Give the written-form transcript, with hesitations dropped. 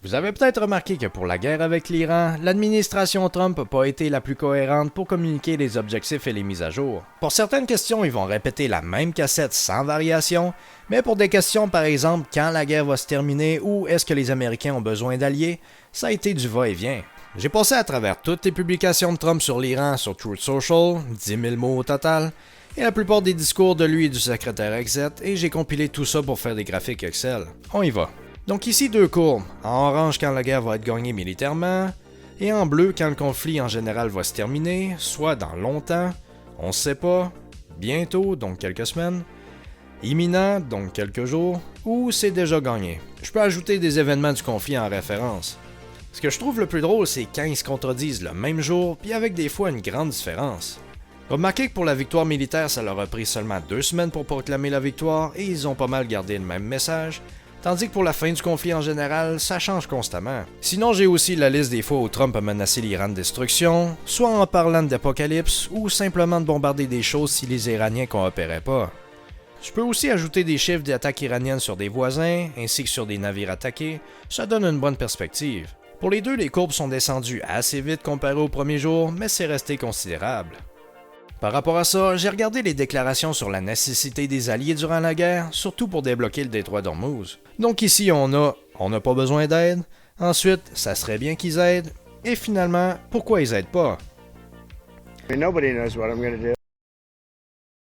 Vous avez peut-être remarqué que pour la guerre avec l'Iran, l'administration Trump n'a pas été la plus cohérente pour communiquer les objectifs et les mises à jour. Pour certaines questions, ils vont répéter la même cassette sans variation, mais pour des questions par exemple quand la guerre va se terminer ou est-ce que les Américains ont besoin d'alliés, ça a été du va-et-vient. J'ai passé à travers toutes les publications de Trump sur l'Iran sur Truth Social, 10 000 mots au total, et la plupart des discours de lui et du secrétaire exec, et j'ai compilé tout ça pour faire des graphiques Excel. On y va. Donc ici deux courbes, en orange quand la guerre va être gagnée militairement, et en bleu quand le conflit en général va se terminer, soit dans longtemps, on ne sait pas, bientôt, donc quelques semaines, imminent, donc quelques jours, ou c'est déjà gagné. Je peux ajouter des événements du conflit en référence. Ce que je trouve le plus drôle, c'est quand ils se contredisent le même jour, puis avec des fois une grande différence. Remarquez que pour la victoire militaire, ça leur a pris seulement 2 semaines pour proclamer la victoire, et ils ont pas mal gardé le même message, tandis que pour la fin du conflit en général, ça change constamment. Sinon, j'ai aussi la liste des fois où Trump a menacé l'Iran de destruction, soit en parlant d'apocalypse, ou simplement de bombarder des choses si les Iraniens coopéraient pas. Je peux aussi ajouter des chiffres d'attaques iraniennes sur des voisins, ainsi que sur des navires attaqués, ça donne une bonne perspective. Pour les deux, les courbes sont descendues assez vite comparé au premier jour, mais c'est resté considérable. Par rapport à ça, j'ai regardé les déclarations sur la nécessité des alliés durant la guerre, surtout pour débloquer le détroit d'Ormuz. Donc ici on n'a pas besoin d'aide, ensuite ça serait bien qu'ils aident, et finalement, pourquoi ils aident pas? Nobody knows what I'm going to do.